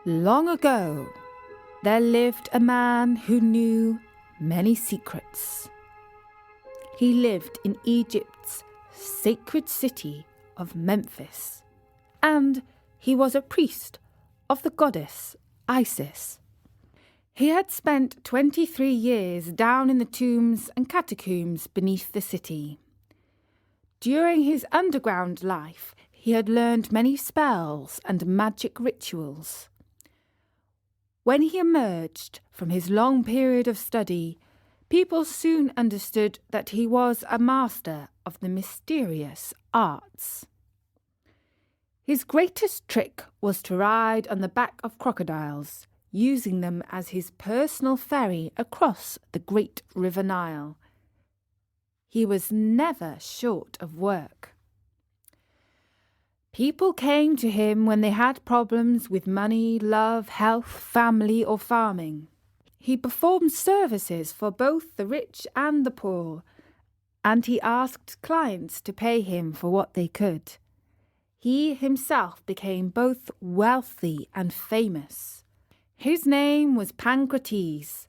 Long ago, there lived a man who knew many secrets. He lived in Egypt's sacred city of Memphis, and he was a priest of the goddess Isis. He had spent 23 years down in the tombs and catacombs beneath the city. During his underground life, he had learned many spells and magic rituals. When he emerged from his long period of study, people soon understood that he was a master of the mysterious arts. His greatest trick was to ride on the back of crocodiles, using them as his personal ferry across the great River Nile. He was never short of work. People came to him when they had problems with money, love, health, family, or farming. He performed services for both the rich and the poor, and he asked clients to pay him for what they could. He himself became both wealthy and famous. His name was Pancrates,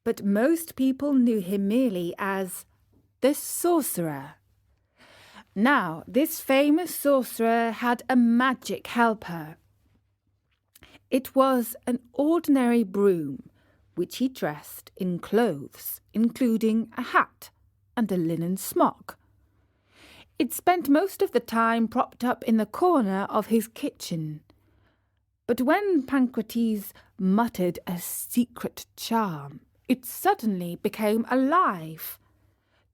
but most people knew him merely as the sorcerer. Now, this famous sorcerer had a magic helper. It was an ordinary broom, which he dressed in clothes, including a hat and a linen smock. It spent most of the time propped up in the corner of his kitchen. But when Pancrates muttered a secret charm, it suddenly became alive.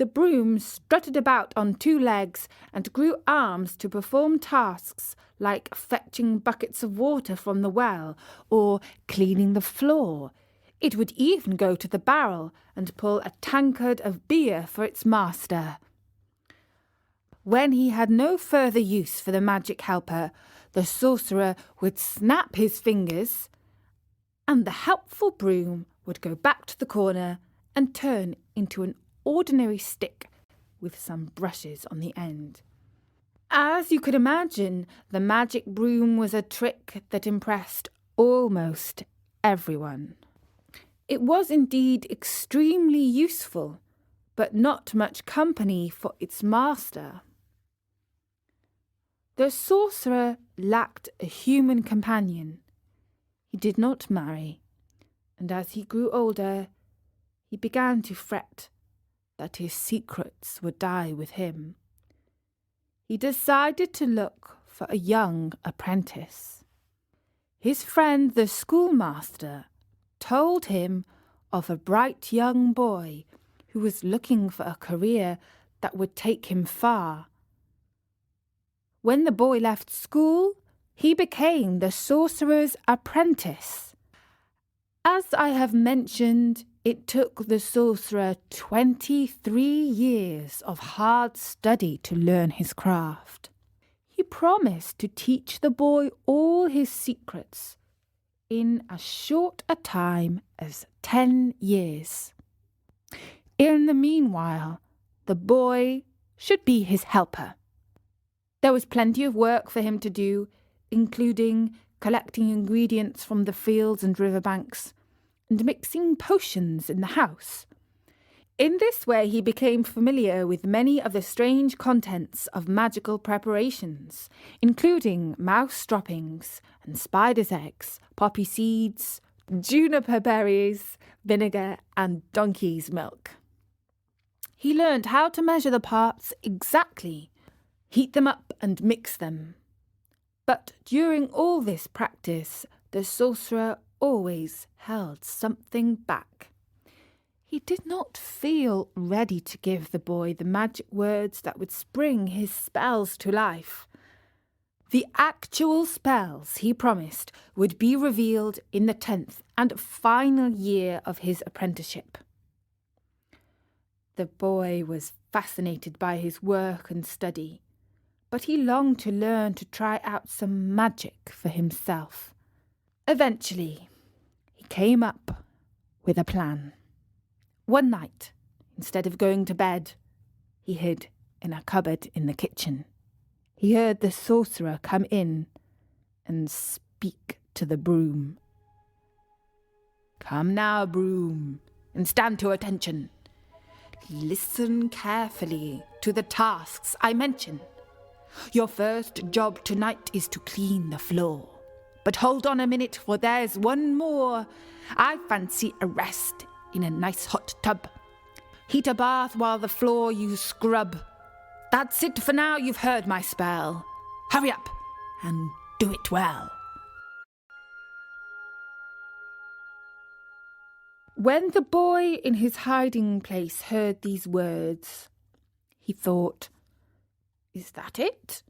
The broom strutted about on two legs and grew arms to perform tasks like fetching buckets of water from the well or cleaning the floor. It would even go to the barrel and pull a tankard of beer for its master. When he had no further use for the magic helper, the sorcerer would snap his fingers, and the helpful broom would go back to the corner and turn into an ordinary stick with some brushes on the end. As you could imagine, the magic broom was a trick that impressed almost everyone. It was indeed extremely useful, but not much company for its master. The sorcerer lacked a human companion. He did not marry, and as he grew older, he began to fret that his secrets would die with him. He decided to look for a young apprentice. His friend, the schoolmaster, told him of a bright young boy who was looking for a career that would take him far. When the boy left school, he became the sorcerer's apprentice. As I have mentioned, it took the sorcerer 23 years of hard study to learn his craft. He promised to teach the boy all his secrets in as short a time as 10 years. In the meanwhile, the boy should be his helper. There was plenty of work for him to do, including collecting ingredients from the fields and riverbanks, and mixing potions in the house. In this way he became familiar with many of the strange contents of magical preparations, including mouse droppings and spiders' eggs, poppy seeds, juniper berries, vinegar, and donkey's milk. He learned how to measure the parts exactly, heat them up and mix them. But during all this practice, the sorcerer always held something back. He did not feel ready to give the boy the magic words that would spring his spells to life. The actual spells, he promised, would be revealed in the 10th and final year of his apprenticeship. The boy was fascinated by his work and study, but he longed to learn to try out some magic for himself. Eventually, he came up with a plan. One night, instead of going to bed, he hid in a cupboard in the kitchen. He heard the sorcerer come in and speak to the broom. "Come now, broom, and stand to attention. Listen carefully to the tasks I mention. Your first job tonight is to clean the floor. But hold on a minute, for there's one more. I fancy a rest in a nice hot tub. Heat a bath while the floor you scrub. That's it for now, you've heard my spell. Hurry up and do it well." When the boy in his hiding place heard these words, he thought, "Is that it?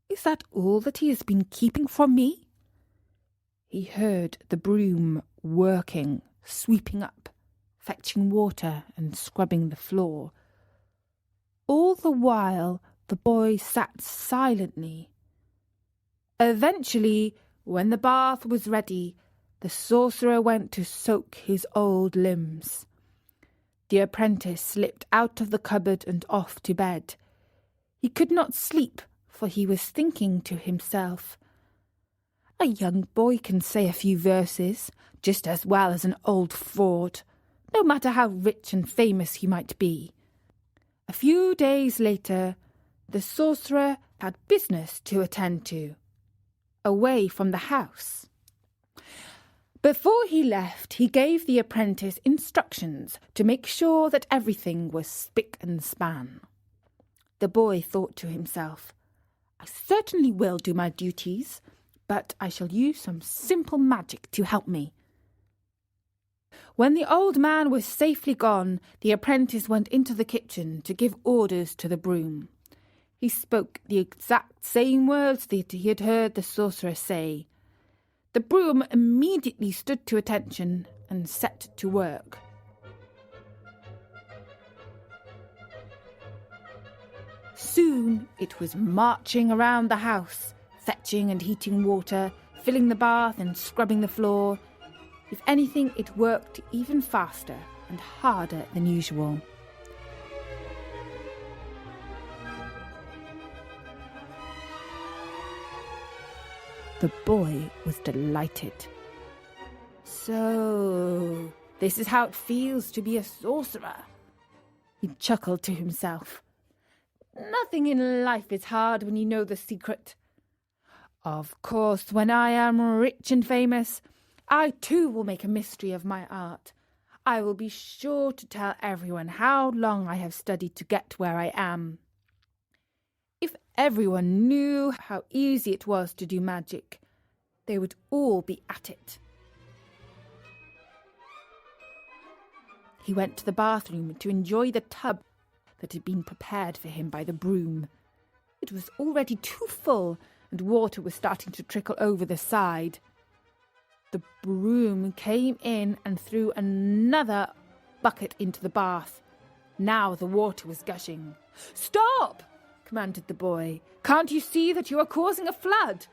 Is that all that he has been keeping from me?" He heard the broom working, sweeping up, fetching water and scrubbing the floor. All the while, the boy sat silently. Eventually, when the bath was ready, the sorcerer went to soak his old limbs. The apprentice slipped out of the cupboard and off to bed. He could not sleep, for he was thinking to himself, "A young boy can say a few verses just as well as an old fraud, no matter how rich and famous he might be." A few days later, the sorcerer had business to attend to, away from the house. Before he left, he gave the apprentice instructions to make sure that everything was spick and span. The boy thought to himself, "I certainly will do my duties, but I shall use some simple magic to help me." When the old man was safely gone, the apprentice went into the kitchen to give orders to the broom. He spoke the exact same words that he had heard the sorcerer say. The broom immediately stood to attention and set to work. Soon it was marching around the house, fetching and heating water, filling the bath and scrubbing the floor. If anything, it worked even faster and harder than usual. The boy was delighted. "So, this is how it feels to be a sorcerer," he chuckled to himself. "Nothing in life is hard when you know the secret. Of course, when I am rich and famous, I too will make a mystery of my art. I will be sure to tell everyone how long I have studied to get where I am. If everyone knew how easy it was to do magic, they would all be at it." He went to the bathroom to enjoy the tub that had been prepared for him by the broom. It was already too full, and water was starting to trickle over the side. The broom came in and threw another bucket into the bath. Now the water was gushing. "Stop!" commanded the boy. "Can't you see that you are causing a flood?"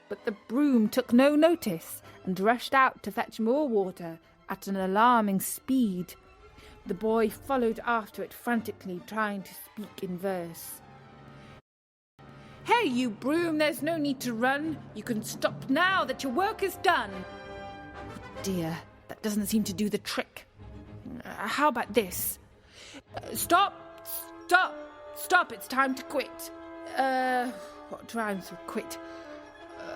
But the broom took no notice and rushed out to fetch more water at an alarming speed. The boy followed after it frantically, trying to speak in verse. "Hey, you broom, there's no need to run. You can stop now that your work is done." "Oh dear, that doesn't seem to do the trick. How about this? Stop, it's time to quit. What rhymes with quit?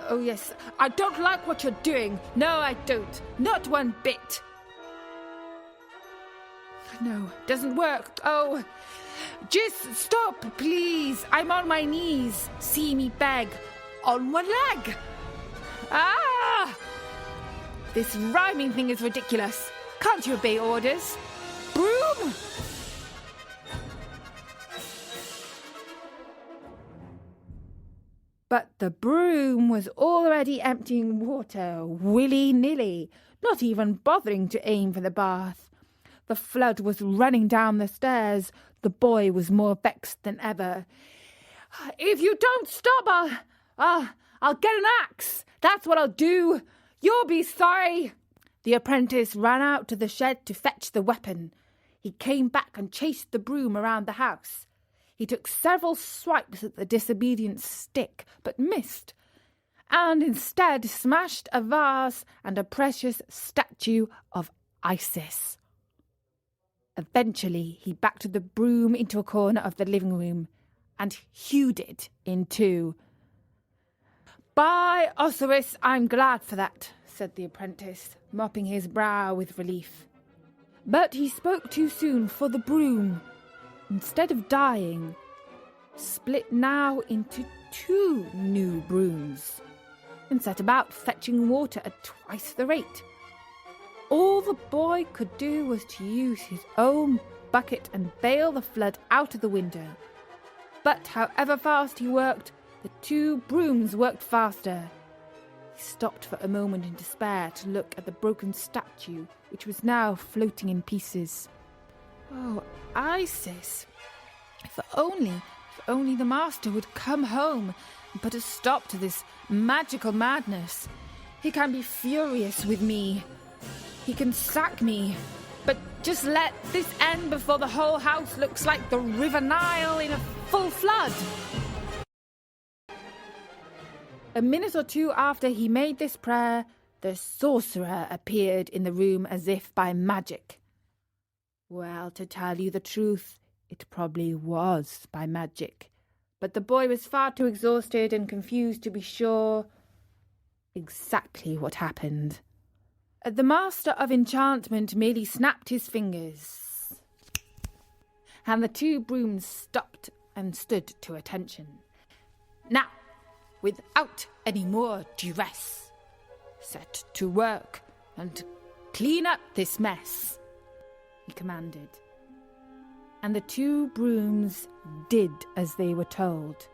Oh yes, I don't like what you're doing. No, I don't. Not one bit. No, doesn't work. Oh, just stop, please. I'm on my knees. See me beg. On one leg. Ah! This rhyming thing is ridiculous. Can't you obey orders? Broom! But the broom was already emptying water willy-nilly, not even bothering to aim for the bath. The flood was running down the stairs. The boy was more vexed than ever. "If you don't stop, I'll get an axe. That's what I'll do. You'll be sorry." The apprentice ran out to the shed to fetch the weapon. He came back and chased the broom around the house. He took several swipes at the disobedient stick, but missed. and instead smashed a vase and a precious statue of Isis. Eventually, he backed the broom into a corner of the living room and hewed it in two. "By Osiris, I'm glad for that," said the apprentice, mopping his brow with relief. But he spoke too soon, for the broom, instead of dying, split now into 2 new brooms and set about fetching water at twice the rate. All the boy could do was to use his own bucket and bail the flood out of the window. But however fast he worked, the 2 brooms worked faster. He stopped for a moment in despair to look at the broken statue, which was now floating in pieces. Oh, Isis! If only the master would come home and put a stop to this magical madness. He can be furious with me. He can sack me. But just let this end before the whole house looks like the River Nile in a full flood. A minute or 2 after he made this prayer, the sorcerer appeared in the room as if by magic. Well, to tell you the truth, it probably was by magic, but the boy was far too exhausted and confused to be sure exactly what happened. The master of enchantment merely snapped his fingers, and the 2 brooms stopped and stood to attention. "Now, without any more duress, set to work and clean up this mess," he commanded. And the 2 brooms did as they were told.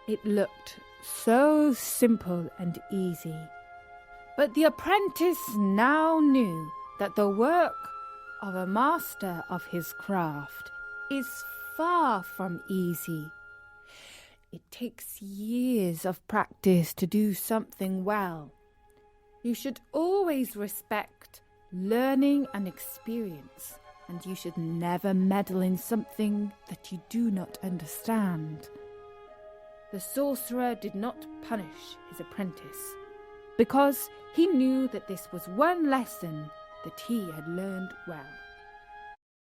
It looked so simple and easy, but the apprentice now knew that the work of a master of his craft is far from easy. It takes years of practice to do something well. You should always respect learning and experience, and you should never meddle in something that you do not understand. The sorcerer did not punish his apprentice, because he knew that this was one lesson that he had learned well.